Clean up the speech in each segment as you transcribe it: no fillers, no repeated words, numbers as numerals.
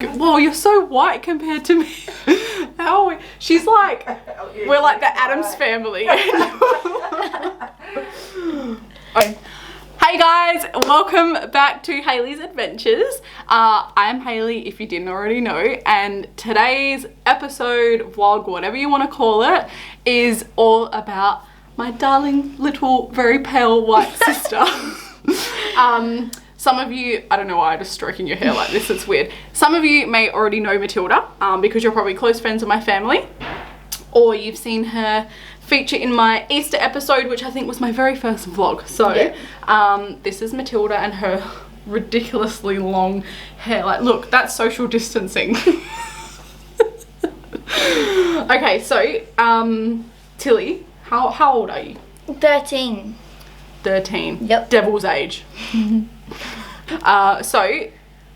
Whoa, you're so white compared to me. How are we? She's like, we're like the Addams family. Hey guys, welcome back to Hayley's Adventures. I'm Hayley, if you didn't already know, and today's episode, vlog, whatever you want to call it, is all about my darling little very pale white sister. Some of you, I don't know why I'm just stroking your hair like this, it's weird. Some of you may already know Matilda because you're probably close friends of my family, or you've seen her feature in my Easter episode, which I think was my very first vlog. So yeah. This is Matilda and her ridiculously long hair. Like, look, that's social distancing. Okay, so Tilly, how old are you? 13. 13. Yep. Devil's age. So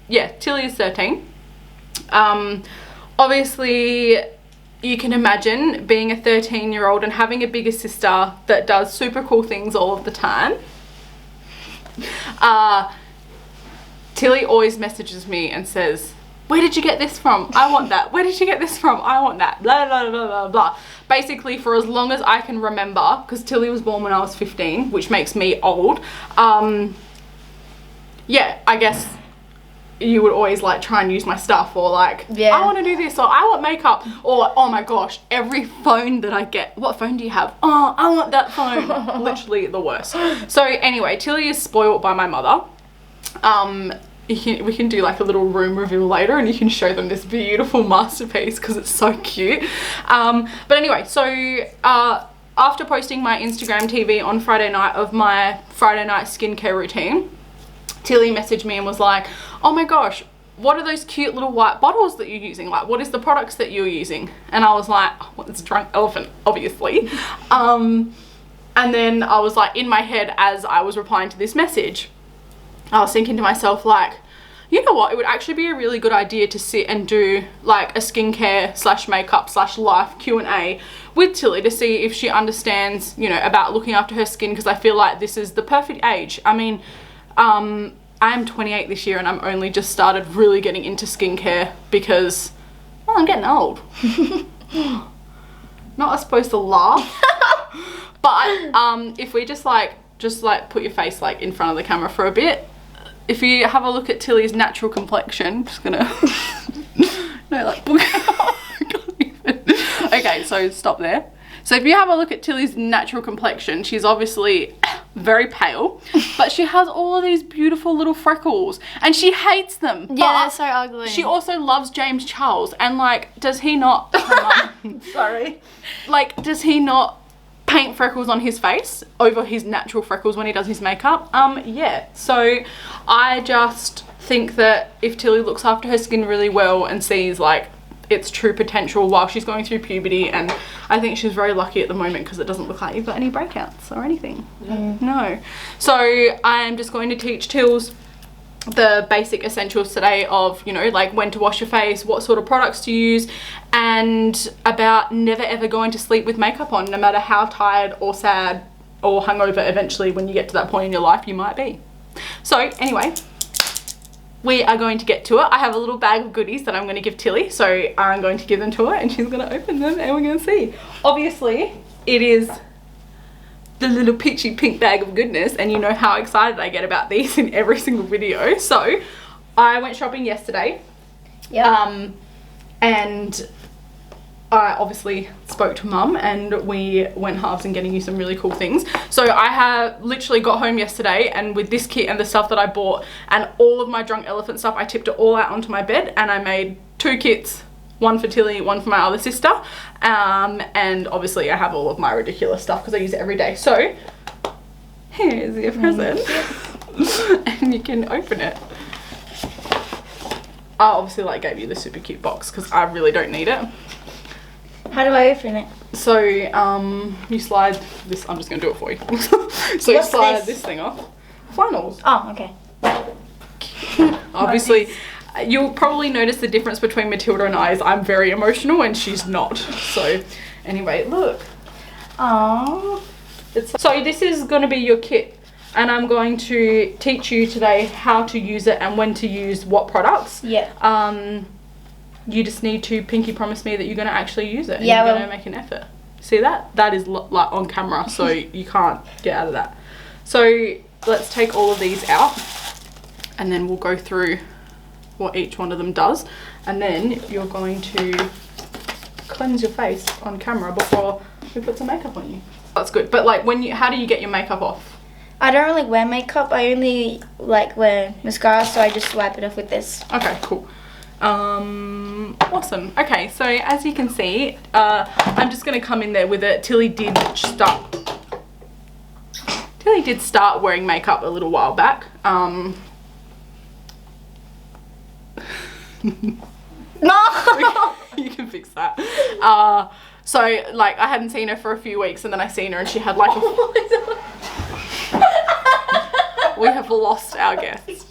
yeah, Tilly is 13. Obviously you can imagine being a 13-year-old and having a bigger sister that does super cool things all of the time. Tilly always messages me and says, where did you get this from? I want that. Where did you get this from? I want that. Blah, blah, blah, blah, blah. Basically, for as long as I can remember, because Tilly was born when I was 15, which makes me old. Yeah, I guess you would always like try and use my stuff, or like, yeah, I want to do this, or I want makeup, or oh my gosh, every phone that I get. What phone do you have? Oh, I want that phone. Literally the worst. So anyway, Tilly is spoiled by my mother. We can do like a little room reveal later and you can show them this beautiful masterpiece because it's so cute. But anyway, so after posting my Instagram TV on Friday night of my Friday night skincare routine, Tilly messaged me and was like, oh my gosh, what are those cute little white bottles that you're using? Like, what is the products that you're using? And I was like, oh, well, it's a drunk elephant, obviously. And then I was like, in my head as I was replying to this message, I was thinking to myself, like, you know what, it would actually be a really good idea to sit and do like a skincare slash makeup slash life Q&A with Tilly to see if she understands, you know, about looking after her skin, because I feel like this is the perfect age. I mean, I am 28 this year and I'm only just started really getting into skincare because, well, I'm getting old. Not supposed to laugh, but if we just put your face like in front of the camera for a bit. If you have a look at Tilly's natural complexion, I'm just gonna no, like okay, so stop there. So if you have a look at Tilly's natural complexion, she's obviously very pale, but she has all of these beautiful little freckles and she hates them. Yeah, they're so ugly. She also loves James Charles, and like, does he not sorry, like, does he not paint freckles on his face over his natural freckles when he does his makeup? Yeah, so I just think that if Tilly looks after her skin really well and sees like its true potential while she's going through puberty, and I think she's very lucky at the moment because it doesn't look like you've got any breakouts or anything. No. So I am just going to teach Tills the basic essentials today of, you know, like when to wash your face, what sort of products to use, and about never ever going to sleep with makeup on, no matter how tired or sad or hungover eventually when you get to that point in your life you might be. So anyway, we are going to get to it. I have a little bag of goodies that I'm going to give Tilly, so I'm going to give them to her and she's going to open them and we're going to see. Obviously it is the little peachy pink bag of goodness, and you know how excited I get about these in every single video. So I went shopping yesterday. Yeah. And I obviously spoke to Mum and we went halves and getting you some really cool things. So I have literally got home yesterday, and with this kit and the stuff that I bought and all of my drunk elephant stuff, I tipped it all out onto my bed and I made 2 kits. One for Tilly, one for my other sister, and obviously I have all of my ridiculous stuff because I use it every day. So here's your present. And you can open it. I obviously like gave you the super cute box because I really don't need it. How do I open it? So you slide this, I'm just going to do it for you. So you slide this thing off. Flannels. Oh, okay. Obviously you'll probably notice the difference between Matilda and I is I'm very emotional and she's not. So anyway, look. Aww. So this is going to be your kit and I'm going to teach you today how to use it and when to use what products. Yeah. You just need to pinky promise me that you're going to actually use it. And Yeah, you're going to make an effort. See that? That is like on camera, so you can't get out of that. So let's take all of these out, and then we'll go through what each one of them does, and then you're going to cleanse your face on camera before we put some makeup on you. That's good. But like, how do you get your makeup off? I don't really wear makeup. I only like wear mascara, so I just wipe it off with this. Okay, cool. Awesome. Okay, so as you can see, I'm just going to come in there with it. Tilly did start wearing makeup a little while back. No! You can fix that. So like, I hadn't seen her for a few weeks, and then I seen her and she had like we have lost our guest.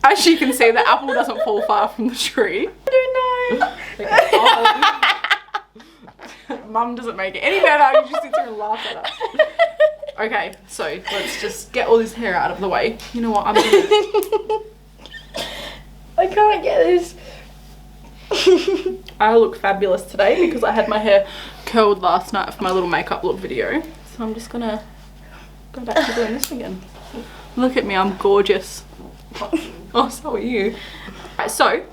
As you can see, the apple doesn't fall far from the tree. I don't know. Mum doesn't make it any better. You just sit there and laugh at us. Okay, so let's just get all this hair out of the way. You know what? I'm gonna... I can't get this. I look fabulous today because I had my hair curled last night for my little makeup look video. So I'm just gonna go back to doing this again. Look at me, I'm gorgeous. Oh, so are you. Right, so,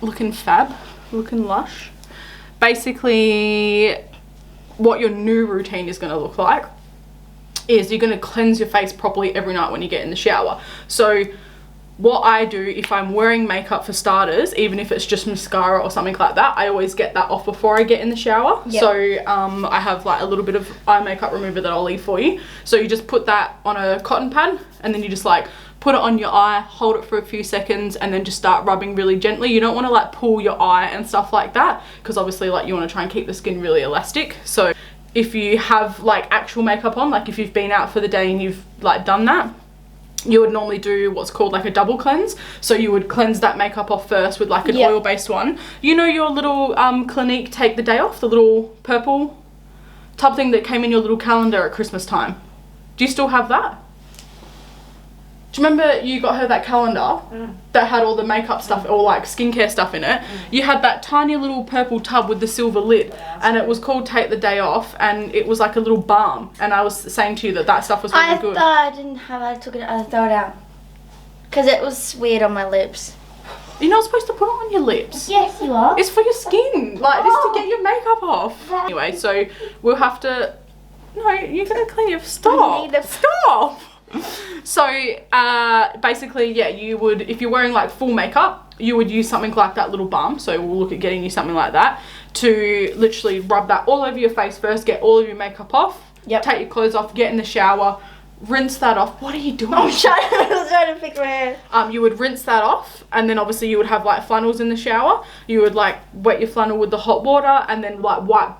looking fab, looking lush. Basically, what your new routine is going to look like is you're going to cleanse your face properly every night when you get in the shower. So what I do if I'm wearing makeup, for starters, even if it's just mascara or something like that, I always get that off before I get in the shower. Yep. So I have like a little bit of eye makeup remover that I'll leave for you. So you just put that on a cotton pad, and then you just like put it on your eye, hold it for a few seconds, and then just start rubbing really gently. You don't want to like pull your eye and stuff like that, because obviously like you want to try and keep the skin really elastic. So if you have like actual makeup on, like if you've been out for the day and you've like done that, you would normally do what's called like a double cleanse. So you would cleanse that makeup off first with like an oil-based one. You know your little Clinique Take the Day Off, the little purple tub thing that came in your little calendar at Christmas time? Do you still have that? Do you remember you got her that calendar that had all the makeup stuff or like skincare stuff in it? You had that tiny little purple tub with the silver lid, and it was called Take the Day Off, and it was like a little balm, and I was saying to you that that stuff was really good. I didn't have it. I took it, I threw it out because it was weird on my lips. You're not supposed to put it on your lips. Yes, you are. It's for your skin. Like, it's to get your makeup off. Anyway, so we'll have to... No, you're going to clean your... Stop. Stop. So, basically, yeah, you would... If you're wearing, like, full makeup, you would use something like that little balm. So we'll look at getting you something like that to literally rub that all over your face first, get all of your makeup off. Yep. Take your clothes off, get in the shower, rinse that off. What are you doing? I was trying to fix my hair. You would rinse that off, and then obviously you would have like flannels in the shower. You would like wet your flannel with the hot water and then like wipe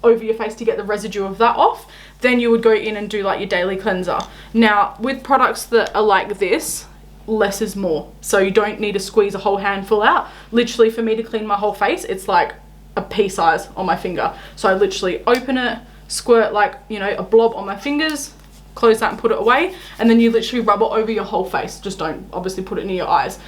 over your face to get the residue of that off. Then you would go in and do like your daily cleanser. Now with products that are like this, less is more. So you don't need to squeeze a whole handful out. Literally for me to clean my whole face, it's like a pea size on my finger. So I literally open it, squirt like, you know, a blob on my fingers, close that and put it away, and then you literally rub it over your whole face. Just don't obviously put it near your eyes.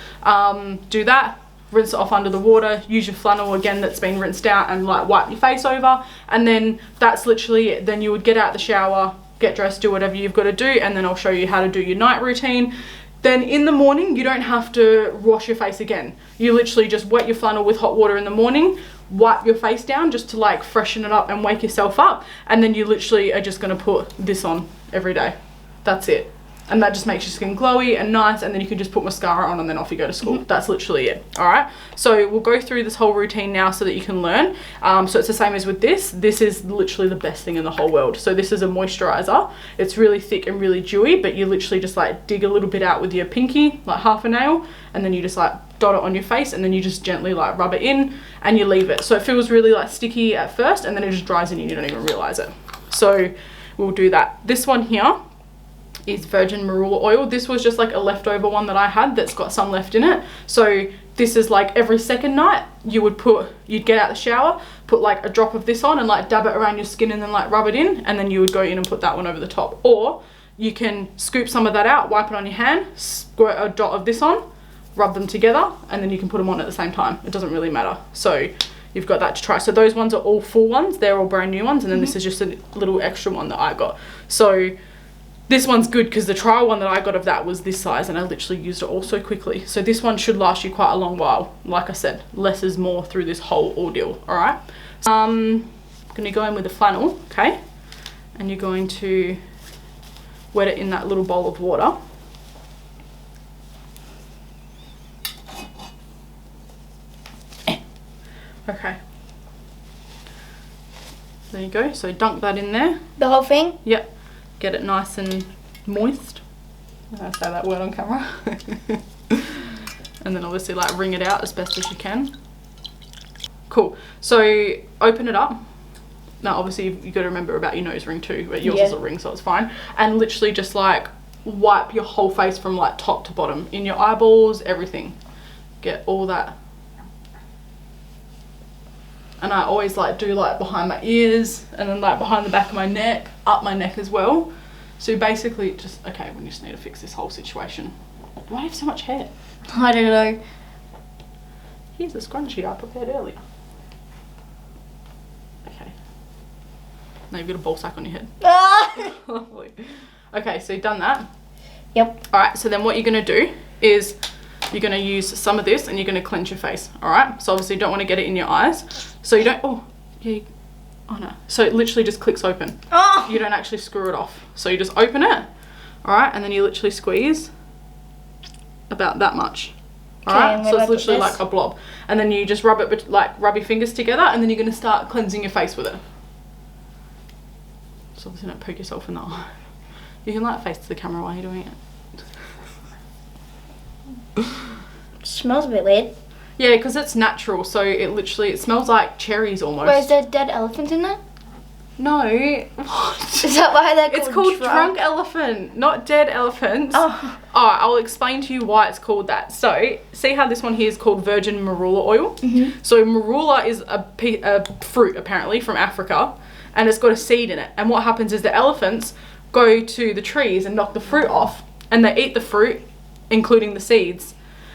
Do that, rinse it off under the water, use your flannel again that's been rinsed out and like wipe your face over, and then that's literally it. Then you would get out the shower, get dressed, do whatever you've got to do, and then I'll show you how to do your night routine. Then in the morning, you don't have to wash your face again. You literally just wet your flannel with hot water in the morning, wipe your face down just to like freshen it up and wake yourself up, and then you literally are just going to put this on every day. That's it. And that just makes your skin glowy and nice, and then you can just put mascara on and then off you go to school. That's literally it. All right, so we'll go through this whole routine now so that you can learn. So it's the same as with this. This is literally the best thing in the whole world. So this is a moisturizer. It's really thick and really dewy, but you literally just like dig a little bit out with your pinky, like half a nail, and then you just like dot it on your face, and then you just gently like rub it in and you leave it. So it feels really like sticky at first, and then it just dries in and you don't even realize it. So we'll do that. This one here is virgin marula oil. This was just like a leftover one that I had that's got some left in it. So this is like every second night you'd get out the shower, put like a drop of this on and like dab it around your skin and then like rub it in, and then you would go in and put that one over the top. Or you can scoop some of that out, wipe it on your hand, squirt a dot of this on, rub them together, and then you can put them on at the same time. It doesn't really matter. So you've got that to try. So those ones are all full ones. They're all brand new ones. And then this is just a little extra one that I got. So this one's good because the trial one that I got of that was this size, and I literally used it all so quickly. So this one should last you quite a long while. Like I said, less is more through this whole ordeal. All right. I'm going to go in with the flannel, okay? And you're going to wet it in that little bowl of water. Okay. There you go. So dunk that in there. The whole thing? Yep. Get it nice and moist. I say that word on camera. And then obviously like wring it out as best as you can. Cool. So open it up. Now obviously you got to remember about your nose ring too, but yours is a ring, so it's fine. And literally just like wipe your whole face from like top to bottom, in your eyeballs, everything. Get all that. And I always like do like behind my ears and then like behind the back of my neck, up my neck as well. So basically just, okay, we just need to fix this whole situation. Why do I have so much hair? I don't know. Here's a scrunchie I prepared earlier. Okay. Now you've got a ball sack on your head. Ah! Lovely. Okay, so you've done that. Yep. Alright, so then what you're going to do is you're going to use some of this and you're going to cleanse your face. Alright, so obviously you don't want to get it in your eyes. So you don't, oh no. So it literally just clicks open. Oh! You don't actually screw it off. So you just open it. Alright, and then you literally squeeze about that much. Alright, so it's literally like a blob. And then you just rub it, like rub your fingers together, and then you're going to start cleansing your face with it. So obviously don't poke yourself in the eye. You can like face to the camera while you're doing it. Smells a bit weird. Yeah, because it's natural, so it smells like cherries almost. Wait, is there dead elephant in there? No. What? Is that why they're called It's called drunk elephant, not dead elephant. Oh. Alright, I'll explain to you why it's called that. So, see how this one here is called virgin marula oil? Mm-hmm. So marula is a fruit, apparently, from Africa, and it's got a seed in it. And what happens is the elephants go to the trees and knock the fruit off, and they eat the fruit, including the seeds.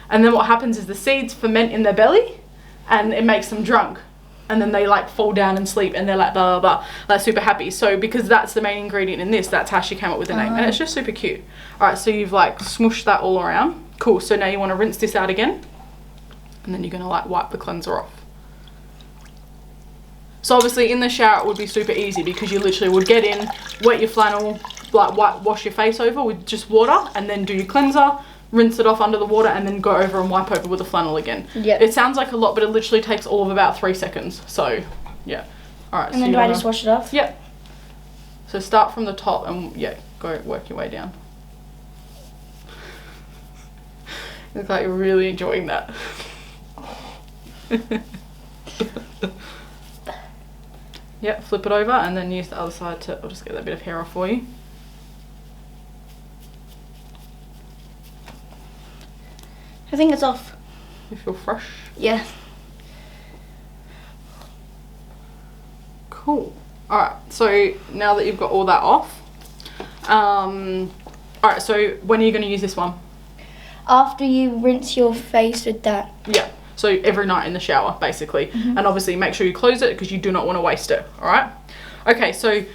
And then what happens is the seeds ferment in their belly, and it makes them drunk. And then they like fall down and sleep, and they're like blah blah blah, like super happy. So because that's the main ingredient in this, that's how she came up with the name, and it's just super cute. All right, so you've like smooshed that all around. Cool. So now you want to rinse this out again, and then you're gonna like wipe the cleanser off. So obviously in the shower it would be super easy because you literally would get in, wet your flannel, like wash your face over with just water, and then do your cleanser, rinse it off under the water, and then go over and wipe over with the flannel again. Yep. It sounds like a lot, but it literally takes all of about 3 seconds. So, yeah. Alright, and so then do I just wash it off? Yep. So start from the top and, yeah, go work your way down. You look like you're really enjoying that. Yep, flip it over and then use the other side to, I'll just get that bit of hair off for you. I think it's off. You feel fresh? Yeah. Cool. Alright, so now that you've got all that off, alright, so when are you going to use this one? After you rinse your face with that. Yeah, so every night in the shower, basically. Mm-hmm. And obviously make sure you close it because you do not want to waste it, alright? Okay, so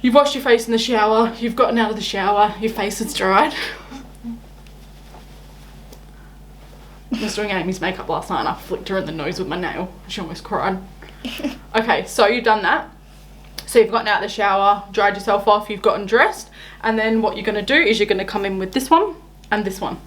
you've washed your face in the shower, you've gotten out of the shower, your face is dried. I was doing Amy's makeup last night and I flicked her in the nose with my nail. She almost cried. Okay, so you've done that. So you've gotten out of the shower, dried yourself off, you've gotten dressed. And then what you're going to do is you're going to come in with this one and this one.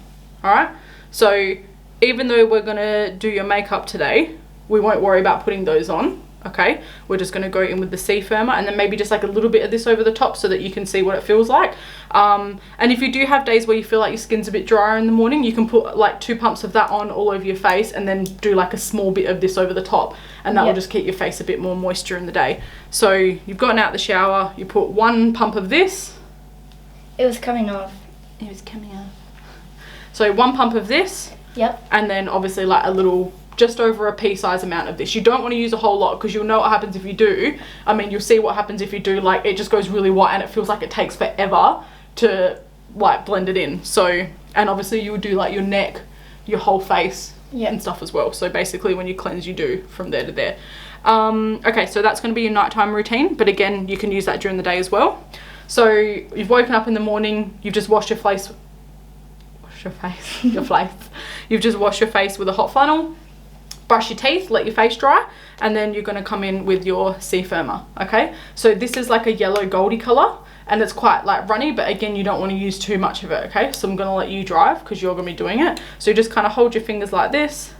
Alright? So even though we're going to do your makeup today, we won't worry about putting those on. Okay, we're just going to go in with the sea firmer and then maybe just like a little bit of this over the top so that you can see what it feels like. And if you do have days where you feel like your skin's a bit drier in the morning, you can put like 2 pumps of that on all over your face and then do like a small bit of this over the top, and that will just keep your face a bit more moisture in the day. So you've gotten out the shower, you put 1 pump of this. It was coming off. It was coming off. So 1 pump of this. Yep. And then obviously like a little, just over a pea size amount of this. You don't want to use a whole lot because you'll know what happens if you do. I mean, you'll see what happens if you do, like it just goes really white and it feels like it takes forever to like blend it in. So, and obviously you would do like your neck, your whole face and stuff as well. So basically when you cleanse, you do from there to there. Okay, so that's going to be your nighttime routine, but again, you can use that during the day as well. So you've woken up in the morning, you've just washed your face, you've just washed your face with a hot flannel, brush your teeth, let your face dry, and then you're going to come in with your sea firmer. Okay, so this is like a yellow goldy color, and it's quite like runny, but again, you don't want to use too much of it. Okay, so I'm going to let you drive because you're going to be doing it. So you just kind of hold your fingers like this,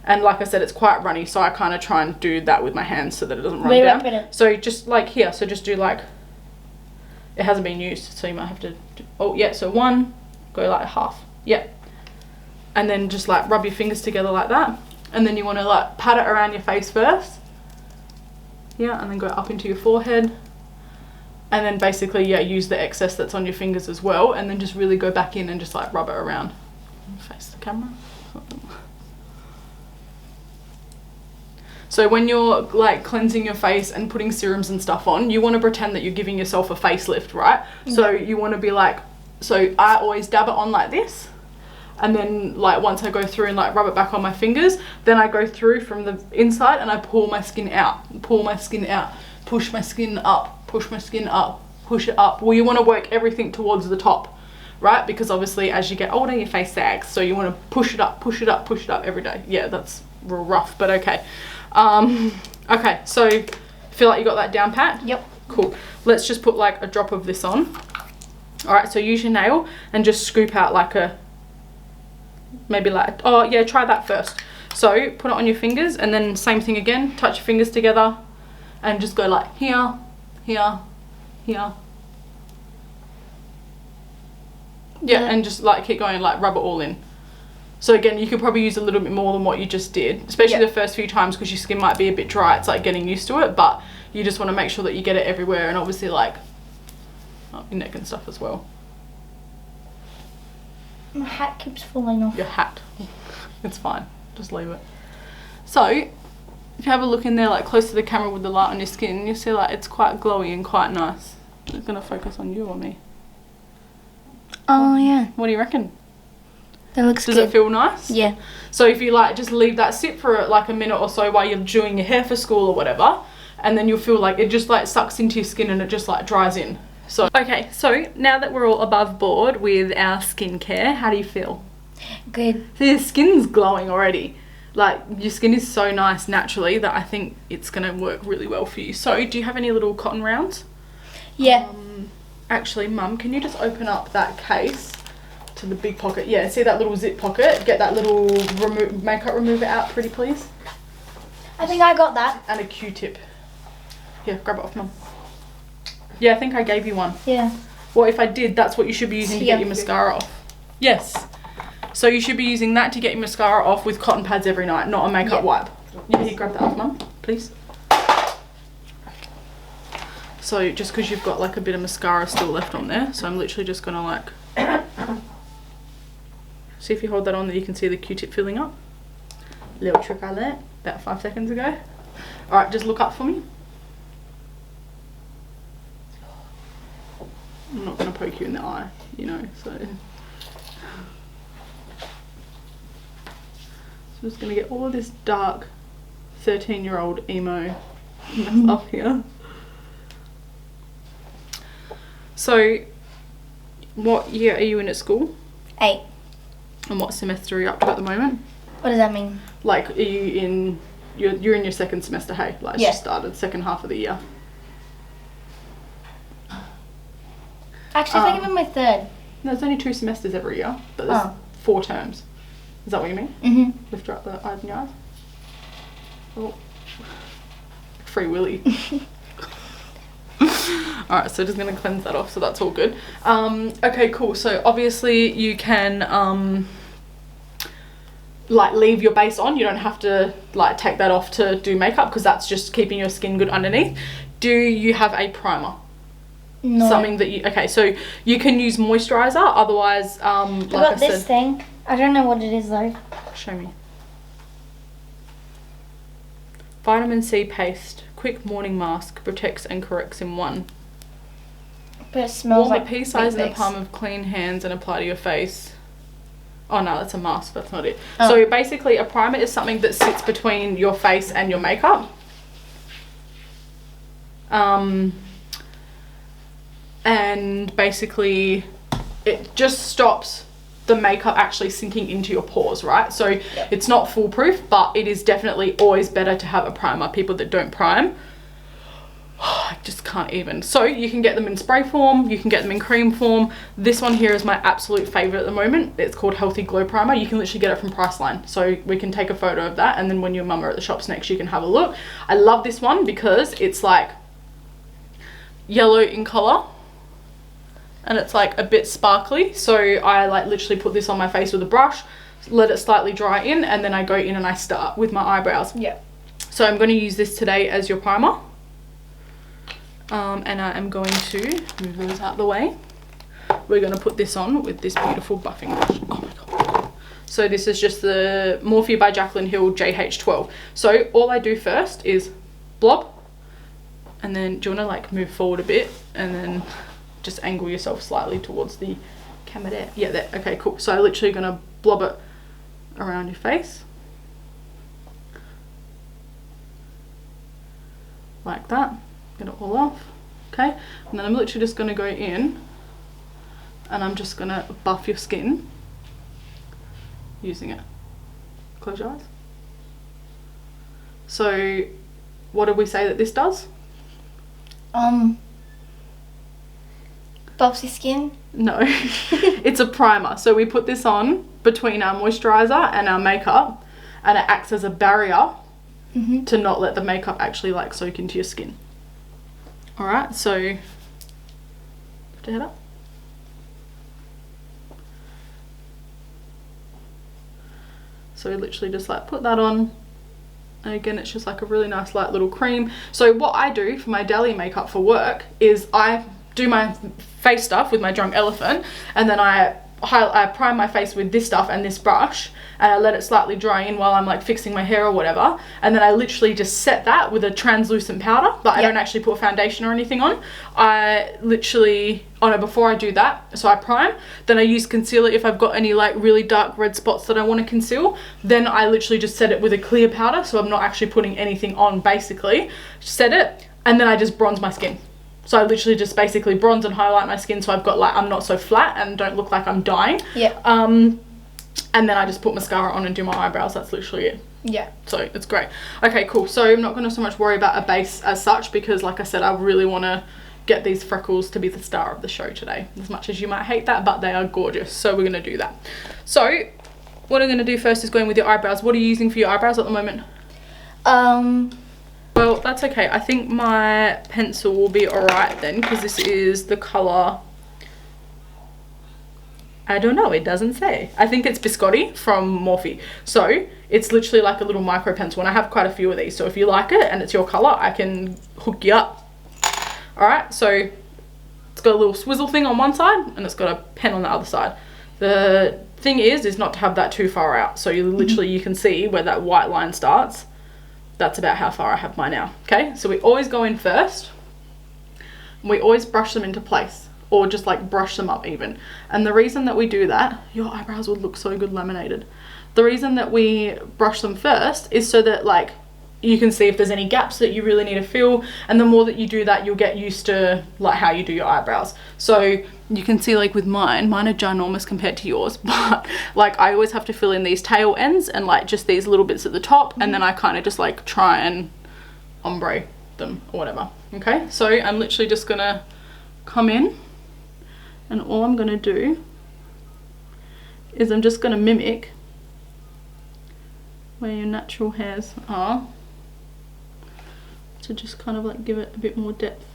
and like I said, it's quite runny, so I kind of try and do that with my hands so that it doesn't run down. So just like here, so just do like, it hasn't been used, so you might have to do, oh yeah, so one, go like half, yeah, and then just like rub your fingers together like that, and then you want to like pat it around your face first, yeah, and then go up into your forehead, and then basically, yeah, use the excess that's on your fingers as well, and then just really go back in and just like rub it around. Face the camera. So when you're like cleansing your face and putting serums and stuff on, you want to pretend that you're giving yourself a facelift, right? So you want to be like, so I always dab it on like this, and then like once I go through and like rub it back on my fingers, then I go through from the inside and I pull my skin out, pull my skin out, push my skin up, push my skin up, push it up. Well, you want to work everything towards the top, right? Because obviously as you get older, your face sags, so you want to push it up, push it up, push it up every day. Yeah, that's real rough, but okay. Okay, so feel like you got that down pat? Yep. Cool. Let's just put like a drop of this on. Alright, so use your nail and just scoop out like a, maybe like, oh yeah, try that first. So put it on your fingers and then same thing again, touch your fingers together and just go like here, here, here. Yeah, and just like keep going, like rub it all in. So again, you could probably use a little bit more than what you just did, especially the first few times because your skin might be a bit dry. It's like getting used to it, but you just want to make sure that you get it everywhere, and obviously like your neck and stuff as well. My hat keeps falling off. Your hat. It's fine. Just leave it. So if you have a look in there like close to the camera with the light on your skin, you'll see like it's quite glowy and quite nice. It's going to focus on you or me. Oh yeah. What do you reckon? That looks good. Does it feel nice? Yeah. So if you like just leave that sit for like a minute or so while you're doing your hair for school or whatever, and then you'll feel like it just like sucks into your skin and it just like dries in. So okay, so now that we're all above board with our skincare, how do you feel? Good. So your skin's glowing already. Like your skin is so nice naturally that I think it's gonna work really well for you. So do you have any little cotton rounds? Yeah. Actually, Mum, can you just open up that case to the big pocket? Yeah, see that little zip pocket? Get that little makeup remover out, pretty please. I think I got that. And a Q-tip. Here, grab it off, Mum. Yeah, I think I gave you one. Yeah. Well, if I did, that's what you should be using to get your mascara off. Yes. So you should be using that to get your mascara off with cotton pads every night, not a makeup wipe. Yeah, here, grab that off, Mum, please. So just because you've got like a bit of mascara still left on there, so I'm literally just gonna like, see if you hold that on that you can see the Q-tip filling up. Little trick I learnt about 5 seconds ago. Alright, just look up for me. I'm not gonna poke you in the eye, you know, so. I'm just gonna get all of this dark 13-year-old emo mess up here. So, what year are you in at school? 8. And what semester are you up to at the moment? What does that mean? Like, are you in, you're in your second semester, hey? Like, it's just started, second half of the year. Actually, I think I'm in my 3rd. No, there's only 2 semesters every year, but there's 4 terms. Is that what you mean? Mm-hmm. Lift her up the eyes in your eyes. Oh. Free Willy. Alright, so just going to cleanse that off, so that's all good. Okay, cool. So obviously you can like leave your base on. You don't have to like take that off to do makeup because that's just keeping your skin good underneath. Do you have a primer? No. Something that you, okay, so you can use moisturizer, otherwise I got this thing. I don't know what it is though. Show me. Vitamin C paste, quick morning mask, protects and corrects in 1. But it smells warm like a pea size in the Big palm of clean hands and apply to your face. Oh no, that's a mask, that's not it. Oh. So basically a primer is something that sits between your face and your makeup. And basically it just stops the makeup actually sinking into your pores, right? So Yep. It's not foolproof, but it is definitely always better to have a primer. People that don't prime, I just can't even. So you can get them in spray form, you can get them in cream form. This one here is my absolute favorite at the moment. It's called Healthy Glow Primer. You can literally get it from Priceline. So we can take a photo of that, and then when your mum are at the shops next, you can have a look. I love this one because it's like yellow in color and it's like a bit sparkly. So I like literally put this on my face with a brush, let it slightly dry in, and then I go in and I start with my eyebrows. Yeah. So I'm going to use this today as your primer. And I am going to move those out of the way. We're going to put this on with this beautiful buffing brush. Oh my god. So this is just the Morphe by Jaclyn Hill JH12. So all I do first is blob, and then do you want to like move forward a bit and then just angle yourself slightly towards the camera there. Yeah, there. Okay, cool. So I'm literally going to blob it around your face. Like that. Get it all off. Okay, and then I'm literally just going to go in and I'm just going to buff your skin using it. Close your eyes. So what did we say that this does? Buffs your skin? No, it's a primer. So we put this on between our moisturizer and our makeup, and it acts as a barrier to not let the makeup actually like soak into your skin. All right, so lift your head up. So we literally just like put that on, and again it's just like a really nice light little cream. So what I do for my daily makeup for work is I do my face stuff with my Drunk Elephant, and then I prime my face with this stuff and this brush, and I let it slightly dry in while I'm like fixing my hair or whatever, and then I literally just set that with a translucent powder, but I don't actually put foundation or anything on. I literally, oh no, before I do that, so I prime, then I use concealer if I've got any like really dark red spots that I want to conceal, then I literally just set it with a clear powder, so I'm not actually putting anything on basically. Set it, and then I just bronze my skin. So I literally just basically bronze and highlight my skin, so I've got like, I'm not so flat and don't look like I'm dying. Yeah. And then I just put mascara on and do my eyebrows. That's literally it. Yeah. So it's great. Okay, cool. So I'm not going to so much worry about a base as such, because like I said, I really want to get these freckles to be the star of the show today. As much as you might hate that, but they are gorgeous. So we're going to do that. So what I'm going to do first is going with your eyebrows. What are you using for your eyebrows at the moment? Well, that's okay. I think my pencil will be alright then, because this is the colour, I don't know, it doesn't say. I think it's Biscotti from Morphe. So it's literally like a little micro pencil, and I have quite a few of these. So if you like it and it's your colour, I can hook you up. Alright, so it's got a little swizzle thing on one side and it's got a pen on the other side. The thing is not to have that too far out. So you literally, you can see where that white line starts. That's about how far I have mine now. Okay, so we always go in first. We always brush them into place, or just like brush them up even. And the reason that we do that, your eyebrows would look so good laminated. The reason that we brush them first is so that like you can see if there's any gaps that you really need to fill, and the more that you do that, you'll get used to like how you do your eyebrows. So you can see like with mine are ginormous compared to yours, but like I always have to fill in these tail ends and like just these little bits at the top, and then I kind of just like try and ombre them or whatever. Okay, so I'm literally just gonna come in, and all I'm gonna do is I'm just gonna mimic where your natural hairs are, to just kind of like give it a bit more depth.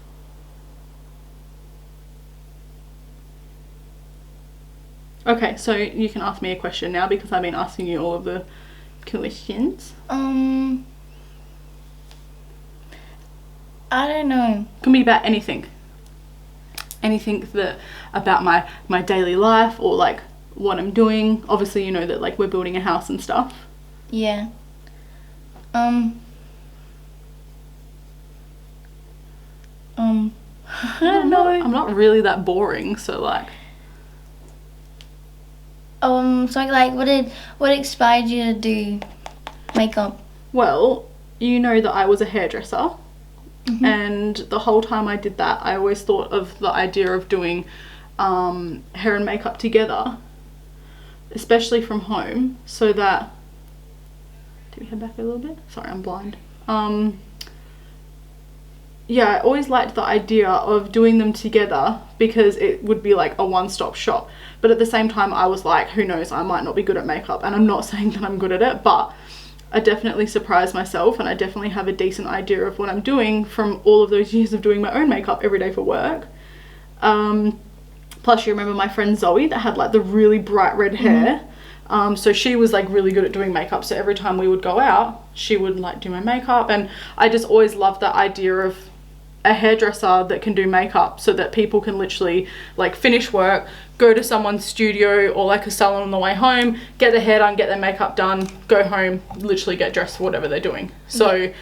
Okay, so you can ask me a question now, because I've been asking you all of the questions. I don't know. Can be about anything. Anything that about my daily life, or like what I'm doing. Obviously you know that like we're building a house and stuff. Yeah. I don't know I'm not really that boring, so like. So like, what inspired you to do makeup? Well, you know that I was a hairdresser, and the whole time I did that, I always thought of the idea of doing hair and makeup together, especially from home, so that. Do we head back a little bit? Sorry, I'm blind. Yeah, I always liked the idea of doing them together because it would be like a one-stop shop. But at the same time, I was like, who knows, I might not be good at makeup, and I'm not saying that I'm good at it, but I definitely surprise myself, and I definitely have a decent idea of what I'm doing from all of those years of doing my own makeup every day for work. Plus, you remember my friend Zoe that had like the really bright red hair. So she was like really good at doing makeup, so every time we would go out, she would like do my makeup, and I just always loved that idea of a hairdresser that can do makeup, so that people can literally like finish work, go to someone's studio or like a salon on the way home, get their hair done, get their makeup done, go home, literally get dressed for whatever they're doing. So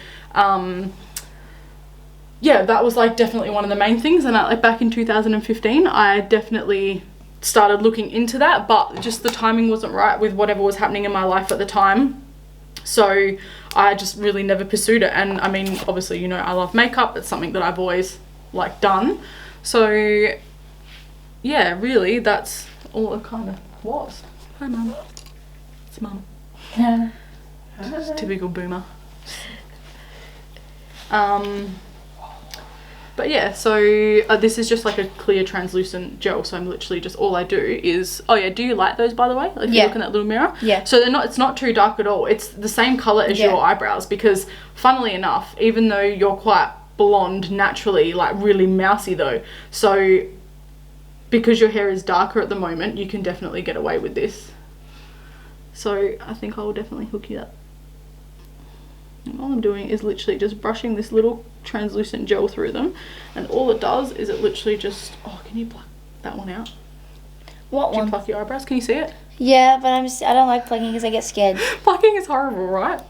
yeah, that was like definitely one of the main things, and like back in 2015 I definitely started looking into that, but just the timing wasn't right with whatever was happening in my life at the time, so I just really never pursued it. And I mean, obviously, you know, I love makeup, it's something that I've always like done, so yeah, really that's all it kind of was. Hi Mum. It's Mum. Yeah. Just typical boomer. But yeah, so this is just like a clear translucent gel, so I'm literally just, all I do is, oh yeah, do you like those by the way? If you look in that little mirror? Yeah. So they're not, it's not too dark at all. It's the same colour as your eyebrows, because funnily enough, even though you're quite blonde naturally, like really mousy though, so because your hair is darker at the moment, you can definitely get away with this. So I think I will definitely hook you up. And all I'm doing is literally just brushing this little translucent gel through them, and all it does is it literally just, oh, can you pluck that one out? What one? Can you pluck your eyebrows? Can you see it? Yeah, but I don't like plucking because I get scared. Plucking is horrible, right?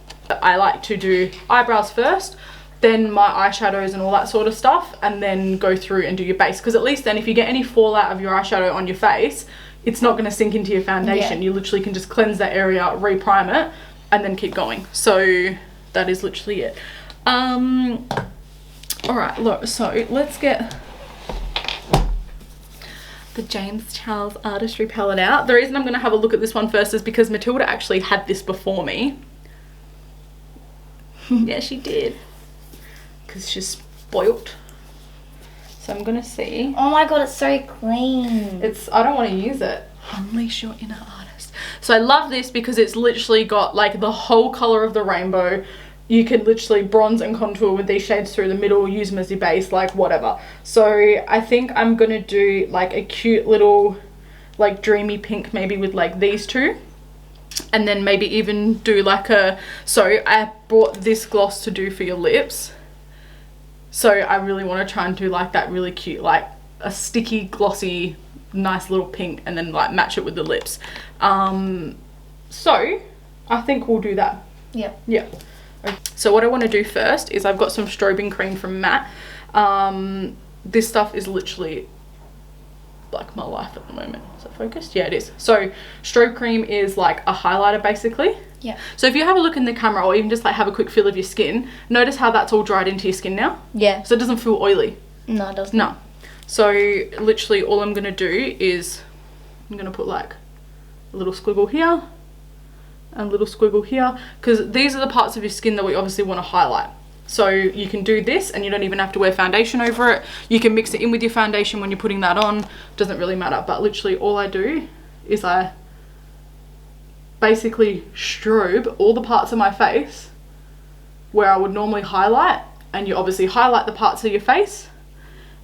I like to do eyebrows first, then my eyeshadows and all that sort of stuff, and then go through and do your base, because at least then if you get any fallout of your eyeshadow on your face, it's not going to sink into your foundation. You literally can just cleanse that area, re-prime it, and then keep going. So that is literally it. Alright, look, so let's get the James Charles Artistry palette out. The reason I'm going to have a look at this one first is because Matilda actually had this before me. Yeah, she did. Because she's spoilt. So I'm going to see. Oh my god, it's so clean. I don't want to use it. Unleash your inner artist. So I love this because it's literally got like the whole colour of the rainbow. You can literally bronze and contour with these shades through the middle, use them as your base, like whatever. So I think I'm going to do like a cute little like dreamy pink maybe with like these two. And then maybe even do like a, so I bought this gloss to do for your lips. So I really want to try and do like that really cute, like a sticky, glossy, nice little pink, and then like match it with the lips. So I think we'll do that. Yep. Yeah. So what I want to do first is I've got some strobing cream from Matte. This stuff is literally like my life at the moment. Is it focused? Yeah, it is. So strobe cream is like a highlighter basically. Yeah. So if you have a look in the camera, or even just like have a quick feel of your skin, notice how that's all dried into your skin now? Yeah. So it doesn't feel oily. No, it doesn't. No. So literally all I'm going to do is I'm going to put like a little squiggle here and a little squiggle here, because these are the parts of your skin that we obviously want to highlight. So you can do this and you don't even have to wear foundation over it. You can mix it in with your foundation when you're putting that on. Doesn't really matter. But literally all I do is I basically strobe all the parts of my face where I would normally highlight, and you obviously highlight the parts of your face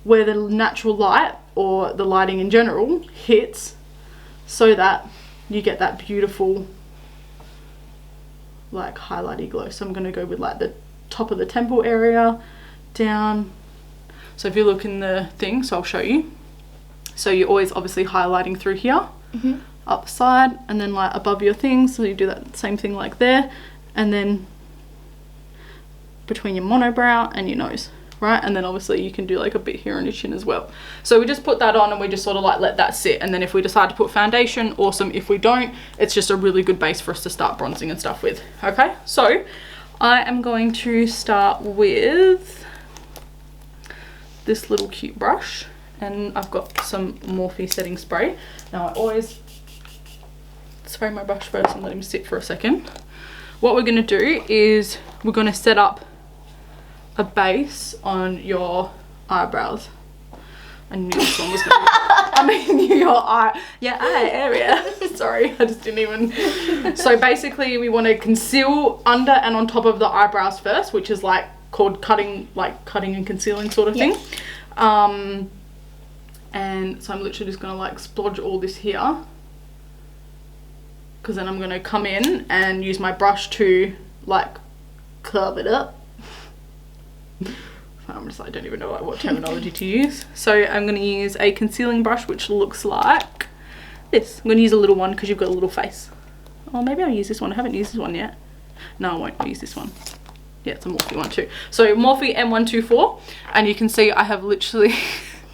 where the natural light or the lighting in general hits, so that you get that beautiful like highlighty glow. So I'm going to go with like the top of the temple area down. So if you look in the thing, so I'll show you. So you're always obviously highlighting through here, up the side, and then like above your thing. So you do that same thing like there, and then between your monobrow and your nose, right? And then obviously you can do like a bit here on your chin as well. So we just put that on and we just sort of like let that sit, and then if we decide to put foundation, awesome. If we don't, it's just a really good base for us to start bronzing and stuff with. Okay, so I am going to start with this little cute brush, and I've got some Morphe setting spray. Now I always spray my brush first and let him sit for a second. What we're going to do is we're going to set up a base on your eyebrows. I knew this one was going to be, I mean your eye area. Sorry, I just didn't even. So basically we want to conceal under and on top of the eyebrows first, which is like called cutting and concealing sort of thing. And so I'm literally just going to like splodge all this here, because then I'm going to come in and use my brush to like curve it up. I'm just, I don't even know like what terminology to use. So I'm going to use a concealing brush which looks like this. I'm going to use a little one because you've got a little face. Oh, maybe I'll use this one. I haven't used this one yet. No, I won't. I'll use this one. Yeah, it's a Morphe one too. So Morphe M124, and you can see I have literally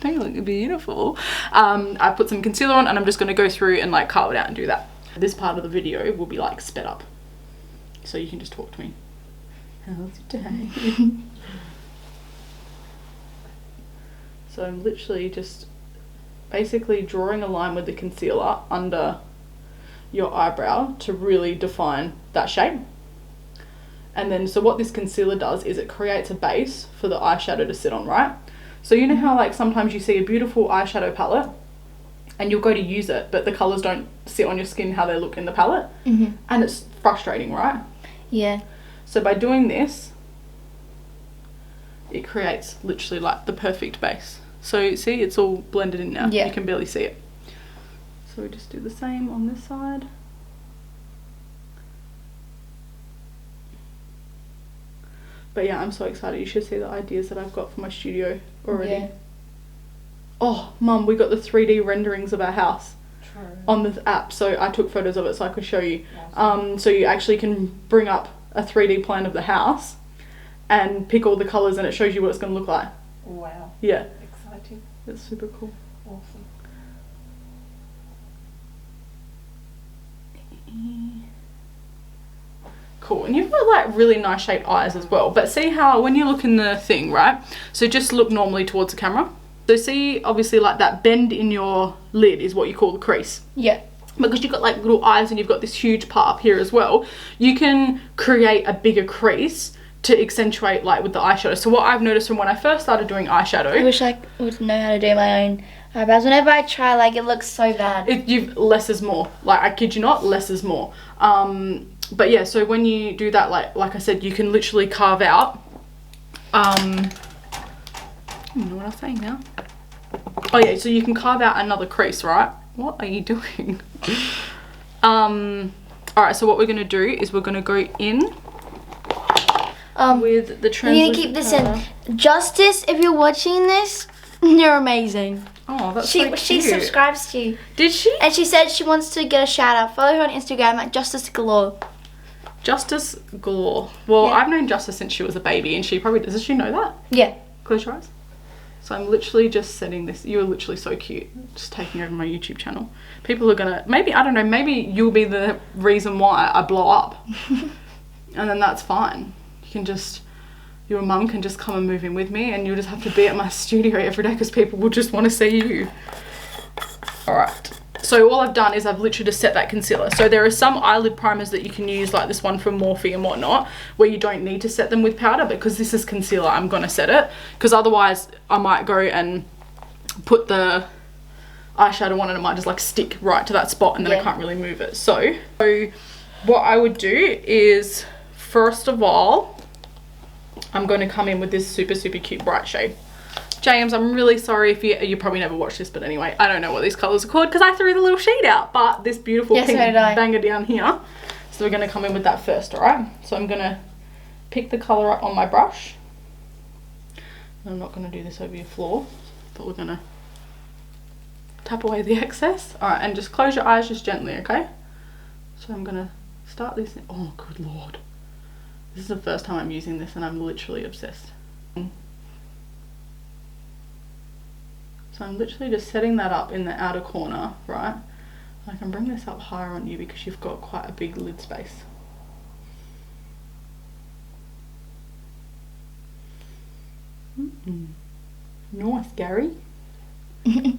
they look beautiful. I put some concealer on and I'm just going to go through and like carve it out and do that. This part of the video will be like sped up, so you can just talk to me. How's your day? So I'm literally just basically drawing a line with the concealer under your eyebrow to really define that shape. And then so what this concealer does is it creates a base for the eyeshadow to sit on, right? So you know how like sometimes you see a beautiful eyeshadow palette and you'll go to use it, but the colours don't sit on your skin how they look in the palette. And it's frustrating, right? Yeah. So by doing this, it creates literally like the perfect base. So see, it's all blended in now. Yeah. You can barely see it. So we just do the same on this side. But yeah, I'm so excited. You should see the ideas that I've got for my studio already. Yeah. Oh, Mum, we got the 3D renderings of our house. True. On this app. So I took photos of it so I could show you. So you actually can bring up a 3D plan of the house and pick all the colours and it shows you what it's going to look like. Wow. Yeah. Exciting. It's super cool. Awesome. Cool. And you've got like really nice shaped eyes as well. But see how when you look in the thing, right? So just look normally towards the camera. So see, obviously like that bend in your lid is what you call the crease. Yeah. Because you've got like little eyes and you've got this huge part up here as well, you can create a bigger crease to accentuate like with the eyeshadow. So what I've noticed from when I first started doing eyeshadow, I wish I would know how to do my own eyebrows. Whenever I try, like it looks so bad. less is more. Like I kid you not, less is more. But yeah, so when you do that, like I said, you can literally carve out. You know what I'm saying now? Oh yeah, so you can carve out another crease, right? What are you doing? Alright, so what we're going to do is we're going to go in with the You translucent need to keep this in. Justice, if you're watching this, you're amazing. Oh, that's so cute. She subscribes to you. Did she? And she said she wants to get a shout out. Follow her on Instagram at Justice Galore. Justice Galore. Well, Yeah. I've known Justice since she was a baby, and she probably does she know that? Yeah. Close your eyes. So I'm literally just setting this. You're literally so cute. Just taking over my YouTube channel. People are gonna, maybe, I don't know, maybe you'll be the reason why I blow up. And then that's fine. You can just, your mum can just come and move in with me and you'll just have to be at my studio every day because people will just want to see you. Alright. So all I've done is I've literally just set that concealer. So there are some eyelid primers that you can use, like this one from Morphe and whatnot, where you don't need to set them with powder, but because this is concealer, I'm going to set it. Because otherwise I might go and put the eyeshadow on and it might just like stick right to that spot and then I can't really move it. So what I would do is, first of all, I'm going to come in with this super, super cute bright shade. James, I'm really sorry if you probably never watched this, but anyway, I don't know what these colours are called because I threw the little sheet out, but this beautiful pink banger down here. So we're going to come in with that first, alright? So I'm going to pick the colour up on my brush. I'm not going to do this over your floor, but we're going to tap away the excess. Alright, and just close your eyes just gently, okay? So I'm going to start this. Oh, good lord. This is the first time I'm using this and I'm literally obsessed. So I'm literally just setting that up in the outer corner, right? I can bring this up higher on you because you've got quite a big lid space. Nice, Gary. I'm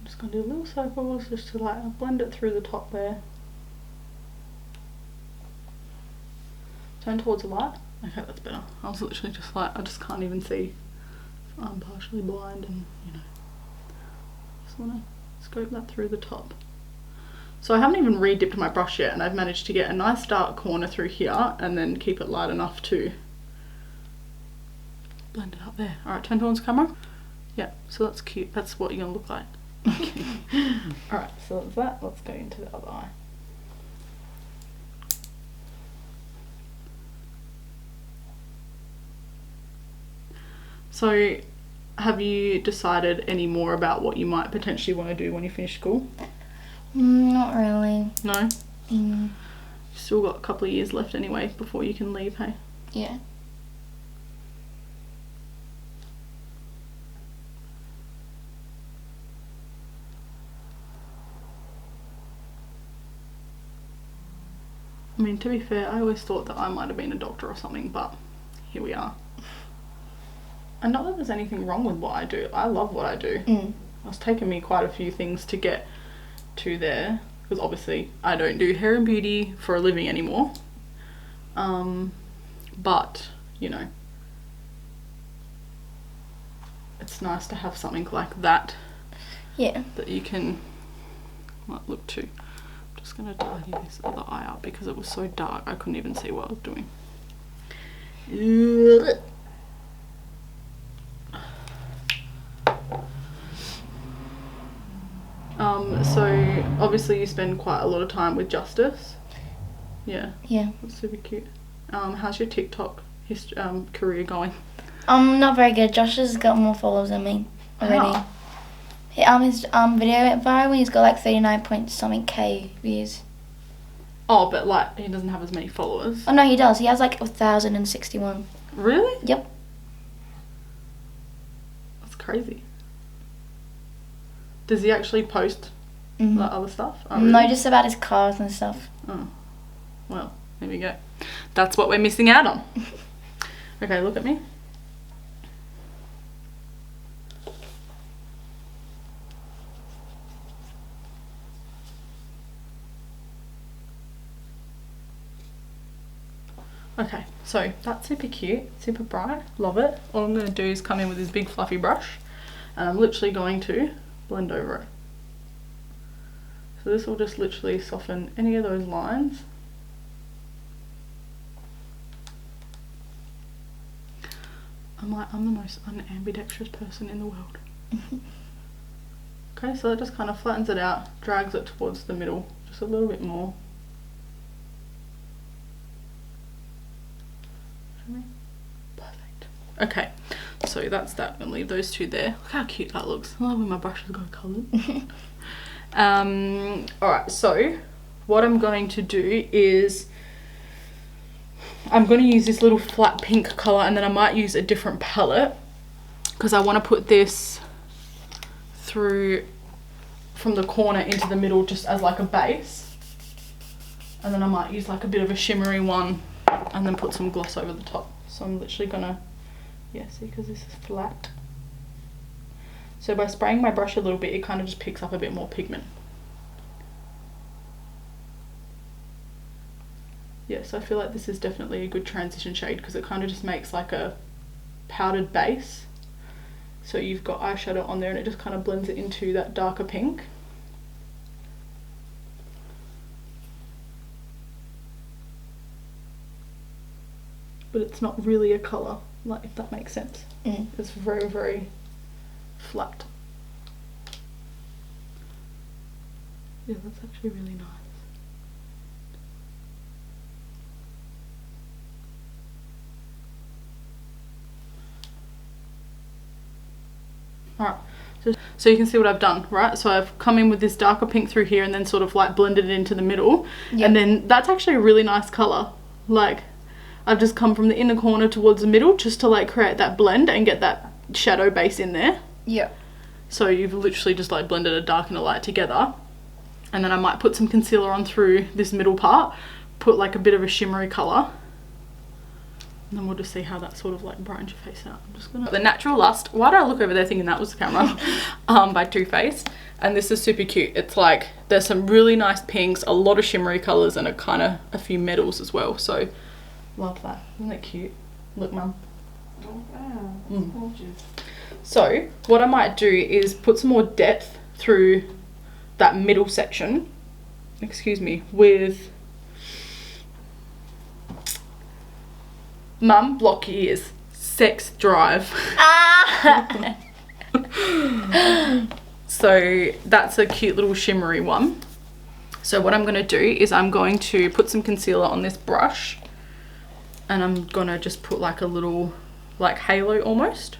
just going to do little circles just to like blend it through the top there. Turn towards the light. Okay, that's better. I was literally just like, I just can't even see. I'm partially blind and, you know, just want to scope that through the top. So I haven't even re-dipped my brush yet, and I've managed to get a nice dark corner through here and then keep it light enough to blend it up there. Alright, turn towards the camera. Yeah, so that's cute. That's what you're going to look like. Okay. Alright, so that's that. Let's go into the other eye. So, have you decided any more about what you might potentially want to do when you finish school? Not really. No? You've Still got a couple of years left anyway before you can leave, hey? Yeah. I mean, to be fair, I always thought that I might have been a doctor or something, but here we are. And not that there's anything wrong with what I do. I love what I do. It's taken me quite a few things to get to there, because obviously I don't do hair and beauty for a living anymore. But, you know, it's nice to have something like that. Yeah. That you can like, look to. I'm just going to tidy this other eye up because it was so dark I couldn't even see what I was doing. So obviously you spend quite a lot of time with Justice. Yeah. Yeah. That's super cute. How's your TikTok career going? Not very good. Josh has got more followers than me already. How? His video went viral. He's got like 39 point something K views. Oh, but like he doesn't have as many followers. Oh no, he does. He has like 1,061. Really? Yep. That's crazy. Does he actually post like other stuff? Oh, really? No, just about his cars and stuff. Oh, well, there we go. That's what we're missing out on. Okay, look at me. Okay, so that's super cute, super bright, love it. All I'm going to do is come in with this big fluffy brush and I'm literally going to blend over it. So this will just literally soften any of those lines. I'm the most unambidextrous person in the world. Okay, so that just kind of flattens it out, drags it towards the middle just a little bit more. Perfect. Okay, so that's that. I'm gonna leave those two there. Look how cute that looks. I love when my brushes go coloured. Alright, so what I'm going to do is I'm going to use this little flat pink colour and then I might use a different palette because I want to put this through from the corner into the middle just as like a base, and then I might use like a bit of a shimmery one and then put some gloss over the top. So I'm literally gonna, yeah, see, because this is flat. So by spraying my brush a little bit, it kind of just picks up a bit more pigment. Yeah, so I feel like this is definitely a good transition shade because it kind of just makes like a powdered base. So you've got eyeshadow on there and it just kind of blends it into that darker pink. But it's not really a colour, like, if that makes sense. It's very, very flat. Yeah, that's actually really nice. Alright, so you can see what I've done, right? So I've come in with this darker pink through here and then sort of like blended it into the middle. Yep. And then that's actually a really nice colour. Like, I've just come from the inner corner towards the middle just to like create that blend and get that shadow base in there. Yeah. So you've literally just like blended a dark and a light together. And then I might put some concealer on through this middle part, put like a bit of a shimmery colour. And then we'll just see how that sort of like brightens your face out. I'm just gonna... The Natural Lust. Why did I look over there thinking that was the camera? By Too Faced. And this is super cute. It's like, there's some really nice pinks, a lot of shimmery colours, and a few metals as well. So, love that. Isn't that cute? Look, Mum. Oh wow, that's gorgeous. So, what I might do is put some more depth through that middle section, excuse me, with Mum, block your ears, Sex Drive. Ah! So that's a cute little shimmery one. So what I'm going to do is I'm going to put some concealer on this brush, and I'm going to just put like a little like halo almost.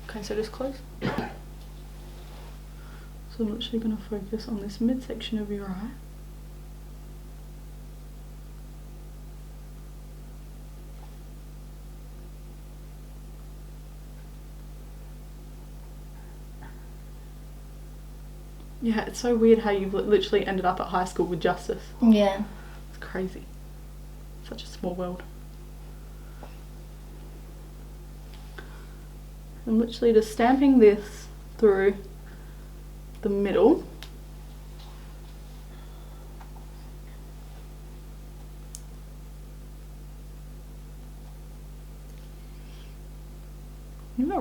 Okay, so just close. So I'm literally going to focus on this midsection of your eye. Yeah, it's so weird how you've literally ended up at high school with Justice. Yeah. It's crazy. Such a small world. I'm literally just stamping this through the middle.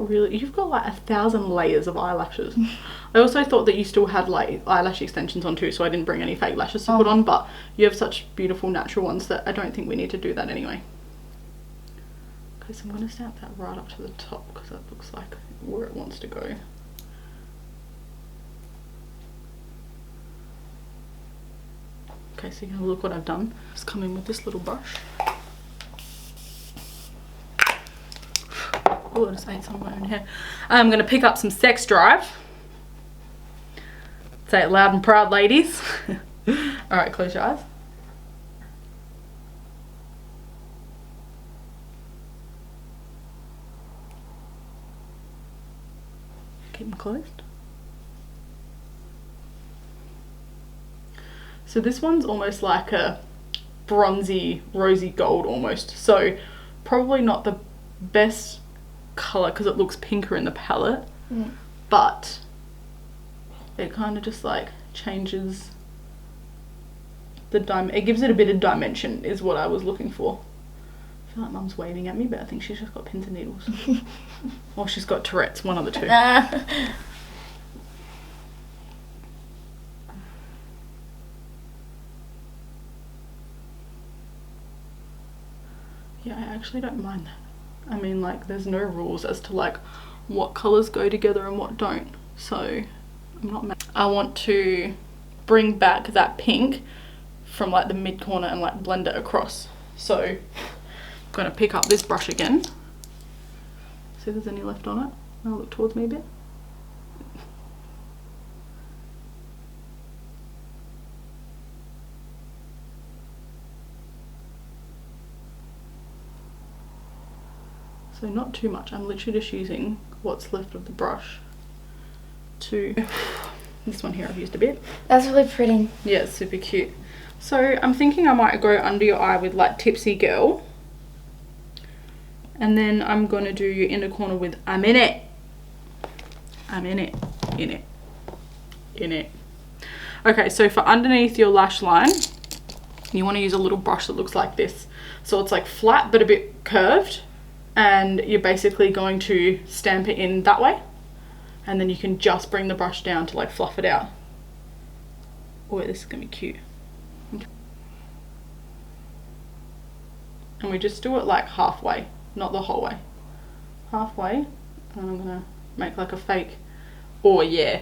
You've got like 1,000 layers of eyelashes. I also thought that you still had like eyelash extensions on too, so I didn't bring any fake lashes to put on, but you have such beautiful natural ones that I don't think we need to do that anyway. Okay, so I'm going to stamp that right up to the top because that looks like where it wants to go. Okay, so you can look what I've done. Just come in with this little brush. Oh, I just ate some of my own hair. I'm going to pick up some Sex Drive. Say it loud and proud, ladies. Alright, close your eyes. Keep them closed. So this one's almost like a bronzy, rosy gold almost. So probably not the best colour because it looks pinker in the palette, but it kind of just like changes the it gives it a bit of dimension is what I was looking for. I feel like Mum's waving at me, but I think she's just got pins and needles. Or she's got Tourette's, one of the two. Yeah, I actually don't mind that. I mean, like, there's no rules as to like what colours go together and what don't, so I'm not mad. I want to bring back that pink from like the mid corner and like blend it across. So I'm going to pick up this brush again. See if there's any left on it. I'll look towards me a bit. So not too much. I'm literally just using what's left of the brush to... This one here I've used a bit. That's really pretty. Yeah, it's super cute. So I'm thinking I might go under your eye with like Tipsy Girl. And then I'm going to do your inner corner with I'm in it. I'm in it. In it. In it. Okay, so for underneath your lash line, you want to use a little brush that looks like this. So it's like flat but a bit curved. And you're basically going to stamp it in that way, and then you can just bring the brush down to like fluff it out. Oh, this is gonna be cute. And we just do it like halfway, not the whole way. Halfway, and I'm gonna make like a fake. Oh yeah,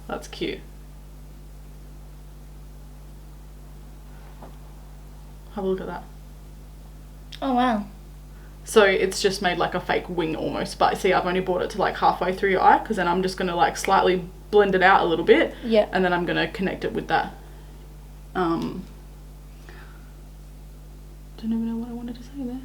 that's cute. Have a look at that. Oh wow. So it's just made like a fake wing almost, but see, I've only brought it to like halfway through your eye, because then I'm just going to like slightly blend it out a little bit. Yeah. And then I'm going to connect it with that Don't even know what I wanted to say there.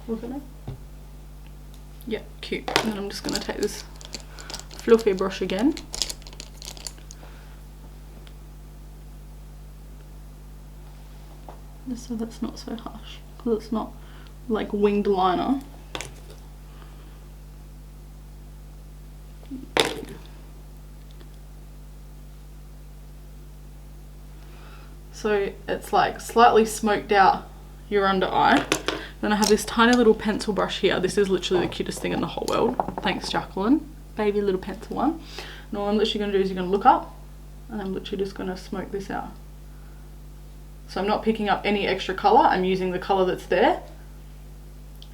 Look at it. Yeah, cute. And then I'm just going to take this fluffy brush again. Just so that's not so harsh, because it's not like winged liner. So it's like slightly smoked out your under eye. Then I have this tiny little pencil brush here. This is literally the cutest thing in the whole world. Thanks, Jacqueline. Baby little pencil one. And all I'm literally going to do is you're going to look up, and I'm literally just going to smoke this out. So I'm not picking up any extra colour. I'm using the colour that's there.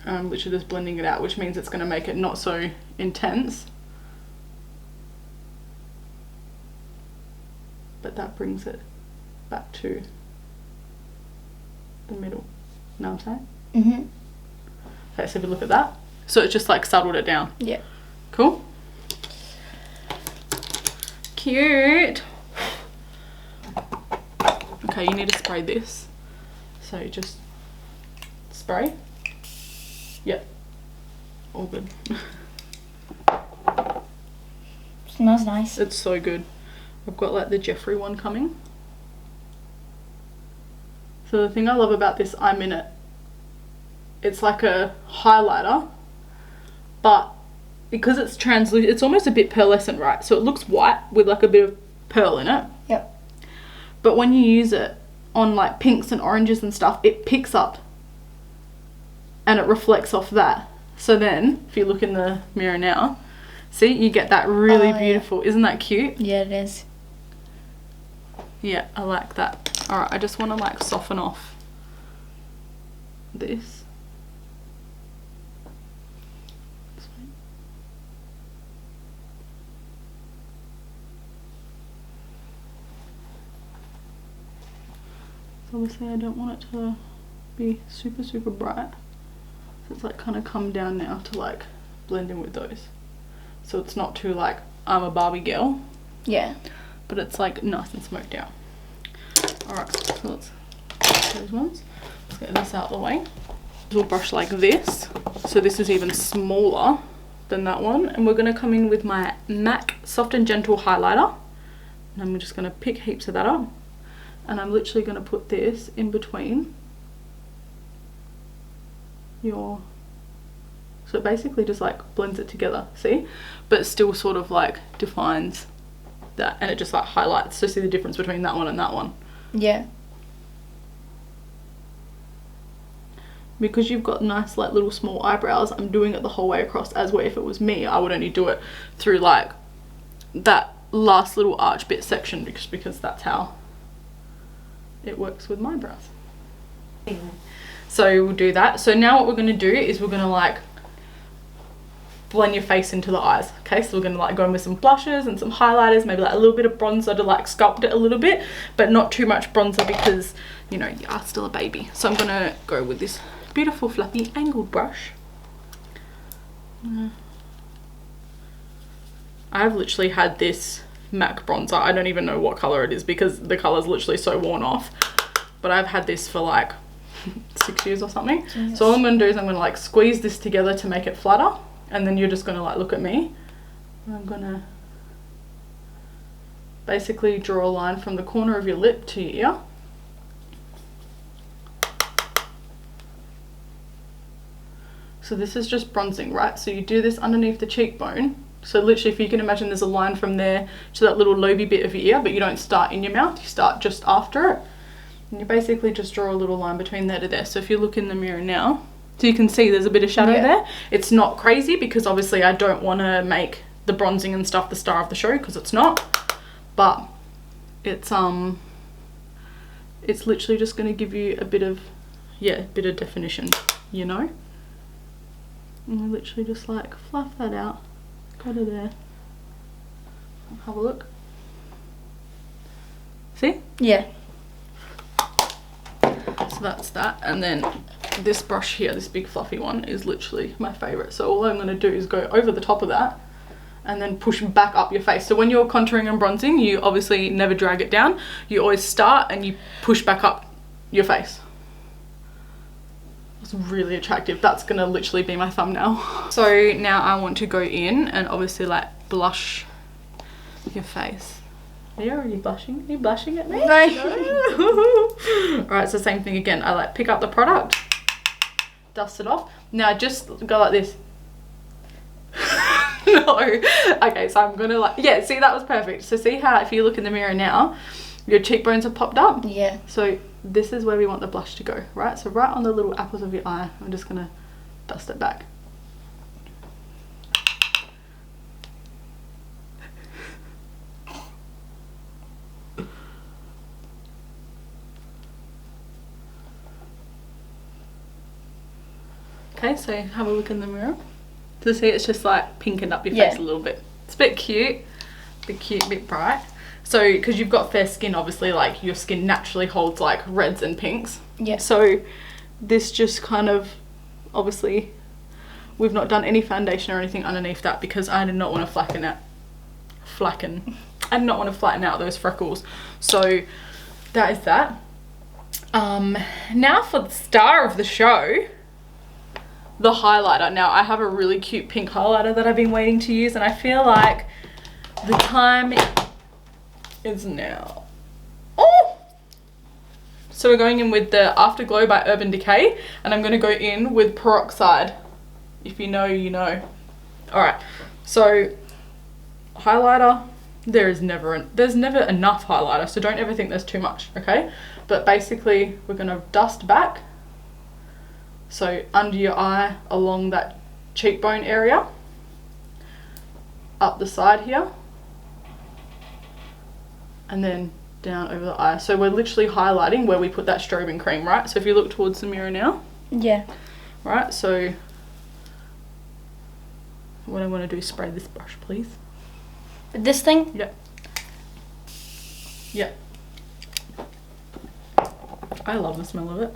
I'm literally just blending it out, which means it's going to make it not so intense. But that brings it back to the middle. You know what I'm saying? Mhm. Okay, so if you look at that, so it's just like settled it down. Yeah. Cool. Cute. Okay, you need to spray this. So just spray. Yep. All good. Smells nice. It's so good. I've got like the Jeffrey one coming. So the thing I love about this eye minute, it's like a highlighter, but because it's translucent, it's almost a bit pearlescent, right? So it looks white with like a bit of pearl in it. Yep. But when you use it on like pinks and oranges and stuff, it picks up and it reflects off that. So then, if you look in the mirror now, see, you get that really beautiful. Yeah. Isn't that cute? Yeah, it is. Yeah, I like that. Alright, I just want to like soften off this. Obviously I don't want it to be super bright, so it's like kind of come down now to like blend in with those, so it's not too like I'm a Barbie girl. Yeah, but it's like nice and smoked out. Alright, so let's get those ones. Let's get this out of the way. We'll brush like this, so this is even smaller than that one, and we're going to come in with my MAC Soft and Gentle highlighter, and I'm just going to pick heaps of that up. And I'm literally going to put this in between your, so it basically just like blends it together, see? But still sort of like defines that, and it just like highlights. So see the difference between that one and that one. Yeah. Because you've got nice like little small eyebrows, I'm doing it the whole way across, as where if it was me, I would only do it through like that last little arch bit section, because that's how it works with my brows. So we'll do that. So now what we're going to do is we're going to like blend your face into the eyes. Okay, so we're going to like go in with some blushes and some highlighters, maybe like a little bit of bronzer to like sculpt it a little bit, but not too much bronzer because, you know, you are still a baby. So I'm going to go with this beautiful fluffy angled brush. I've literally had this MAC bronzer, I don't even know what color it is because the color's literally so worn off, but I've had this for like 6 years or something. Yes. So all I'm going to do is I'm going to like squeeze this together to make it flatter, and then you're just going to like look at me. I'm going to basically draw a line from the corner of your lip to your ear. So this is just bronzing, right? So you do this underneath the cheekbone. So literally, if you can imagine, there's a line from there to that little lobey bit of your ear, but you don't start in your mouth, you start just after it. And you basically just draw a little line between there to there. So if you look in the mirror now, so you can see there's a bit of shadow there. It's not crazy because obviously I don't want to make the bronzing and stuff the star of the show, because it's not. But it's literally just going to give you a bit of, yeah, bit of definition, you know? And we literally just like fluff that out. Go to there. Have a look. See? Yeah. So that's that. And then this brush here, this big fluffy one, is literally my favorite. So all I'm going to do is go over the top of that and then push back up your face. So when you're contouring and bronzing, you obviously never drag it down. You always start and you push back up your face. It's really attractive. That's going to literally be my thumbnail. So now I want to go in and obviously like blush your face. Are you already blushing? Are you blushing at me? No. Alright, so same thing again. I like pick up the product, dust it off. Now just go like this. No. Okay, so I'm gonna like, yeah, see, that was perfect. So see how if you look in the mirror now, your cheekbones have popped up? Yeah. So this is where we want the blush to go, right? So right on the little apples of your eye, I'm just gonna dust it back. Okay, so have a look in the mirror. To see it's just like pinkened up your face a little bit. It's a bit cute, bit bright. So, because you've got fair skin, obviously, like your skin naturally holds like reds and pinks. Yeah. So this just kind of, obviously, we've not done any foundation or anything underneath that because I did not want to flatten. I did not want to flatten out those freckles. So that is that. Now for the star of the show, the highlighter. Now I have a really cute pink highlighter that I've been waiting to use, and I feel like the time is now. Oh! So we're going in with the Afterglow by Urban Decay, and I'm going to go in with Peroxide. If you know, you know. Alright, so highlighter, there's never enough highlighter, so don't ever think there's too much, okay? But basically we're going to dust back. So under your eye, along that cheekbone area, up the side here, and then down over the eye. So we're literally highlighting where we put that strobing cream, right? So if you look towards the mirror now. Yeah. Right, so what I want to do is spray this brush, please. This thing? Yep. Yep. I love the smell of it.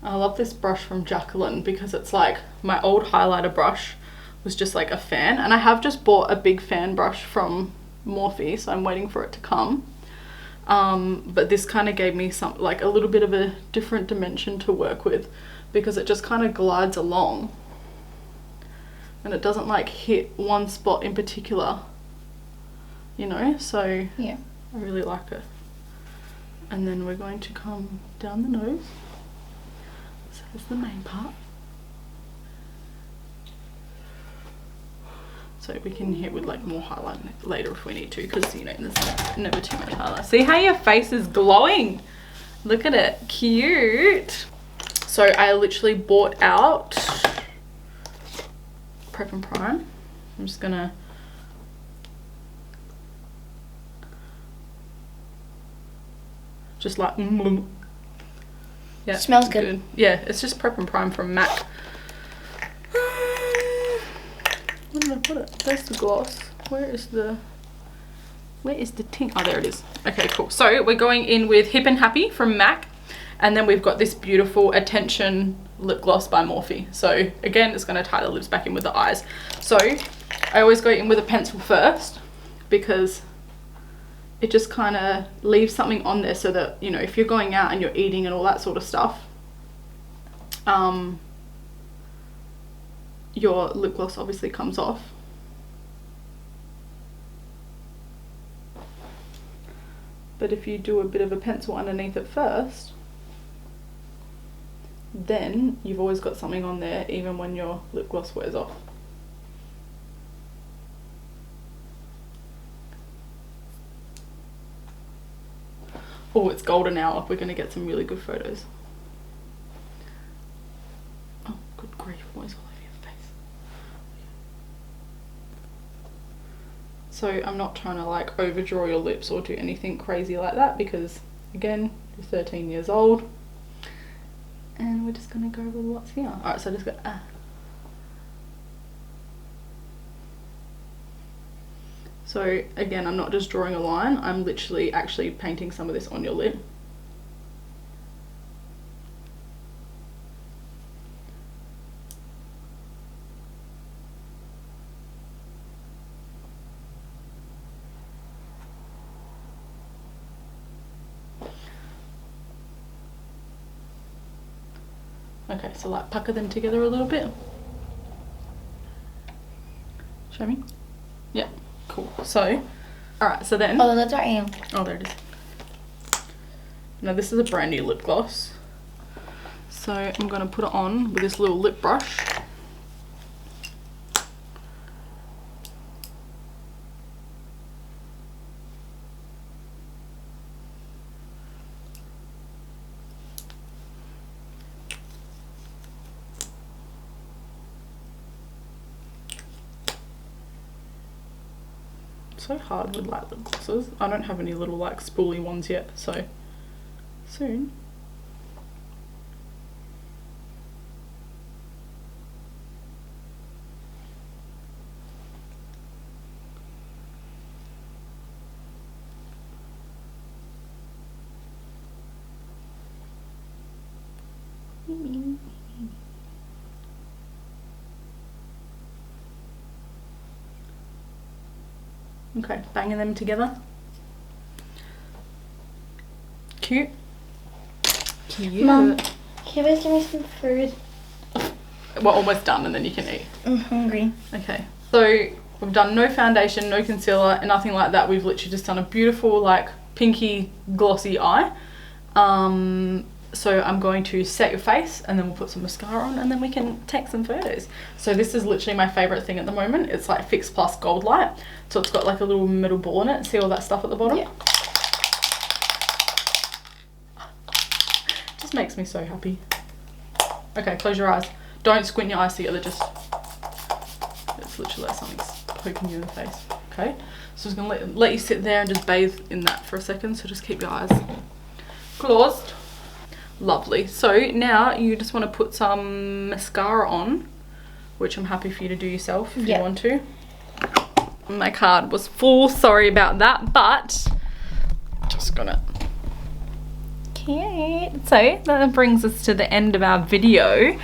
I love this brush from Jacqueline because it's like my old highlighter brush was just like a fan, and I have just bought a big fan brush from Morphe, so I'm waiting for it to come. But this kind of gave me some like a little bit of a different dimension to work with because it just kind of glides along and it doesn't like hit one spot in particular, you know, so yeah, I really like it. And then we're going to come down the nose. So that's the main part. So we can hit with like more highlight later if we need to, because you know there's never too much highlight. See how your face is glowing? Look at it, cute. So I literally bought out Prep and Prime. I'm just gonna just like yeah, smells good. Yeah, it's just Prep and Prime from MAC. Where did I put it? There's the gloss. Where is the tint? Oh, there it is. Okay, cool. So we're going in with Hip and Happy from MAC, and then we've got this beautiful Attention lip gloss by Morphe. So again, it's going to tie the lips back in with the eyes. So I always go in with a pencil first because it just kind of leaves something on there so that, you know, if you're going out and you're eating and all that sort of stuff, your lip gloss obviously comes off. But if you do a bit of a pencil underneath it first, then you've always got something on there even when your lip gloss wears off. Oh, it's golden hour. We're going to get some really good photos. Oh, good grief. What is all over your face? So I'm not trying to like overdraw your lips or do anything crazy like that because, again, you're 13 years old. And we're just going to go with what's here. Alright, so just go, So again, I'm not just drawing a line, I'm literally actually painting some of this on your lid. Okay, so like pucker them together a little bit. Show me. Yeah, cool. So, alright, so then... Oh, that's right here. Oh, there it is. Now this is a brand new lip gloss. So I'm going to put it on with this little lip brush. So hard with light lip glosses. I don't have any little like spoolie ones yet, so soon. Okay, banging them together. Cute. Cute. Mum, can you guys give me some food? We're almost done and then you can eat. I'm hungry. Okay, so we've done no foundation, no concealer, and nothing like that. We've literally just done a beautiful like pinky glossy eye. So I'm going to set your face and then we'll put some mascara on and then we can take some photos. So this is literally my favorite thing at the moment. It's like Fix Plus Gold Light. So it's got like a little metal ball in it. See all that stuff at the bottom? Yeah. Just makes me so happy. Okay, close your eyes. Don't squint your eyes together, just... It's literally like something's poking you in the face. Okay, so I'm just gonna let you sit there and just bathe in that for a second. So just keep your eyes closed. Lovely. So now you just want to put some mascara on, which I'm happy for you to do yourself if you want to. My card was full, sorry about that, but just gonna... Cute. So that brings us to the end of our video.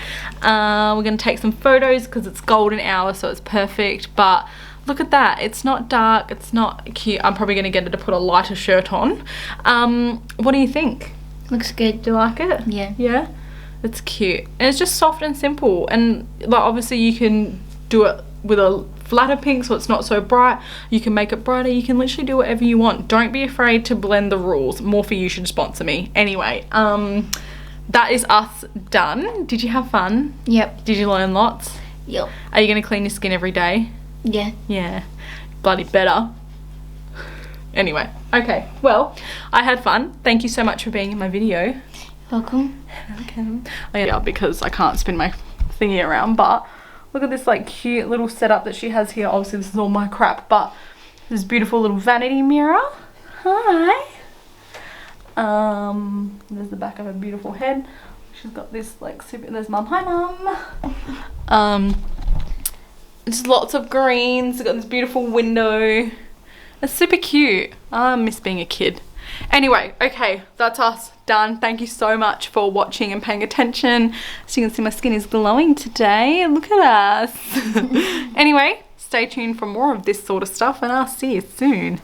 We're going to take some photos because it's golden hour, so it's perfect. But look at that. It's not dark. It's not cute. I'm probably going to get her to put a lighter shirt on. What do you think? Looks good. Do you like it? Yeah. Yeah? It's cute. And it's just soft and simple. And like obviously you can do it with a flatter pink so it's not so bright. You can make it brighter. You can literally do whatever you want. Don't be afraid to blend the rules. Morphe, you should sponsor me. Anyway, that is us done. Did you have fun? Yep. Did you learn lots? Yep. Are you going to clean your skin every day? Yeah. Yeah. Bloody better. Anyway, okay. Well, I had fun. Thank you so much for being in my video. Welcome. Welcome. Oh, yeah, because I can't spin my thingy around, but look at this like cute little setup that she has here. Obviously this is all my crap, but this beautiful little vanity mirror. Hi. There's the back of her beautiful head. She's got this like super, there's mum. Hi mum. There's lots of greens. It's got this beautiful window. It's super cute. I miss being a kid. Anyway, okay, that's us done. Thank you so much for watching and paying attention. So you can see my skin is glowing today. Look at us. Anyway, stay tuned for more of this sort of stuff and I'll see you soon.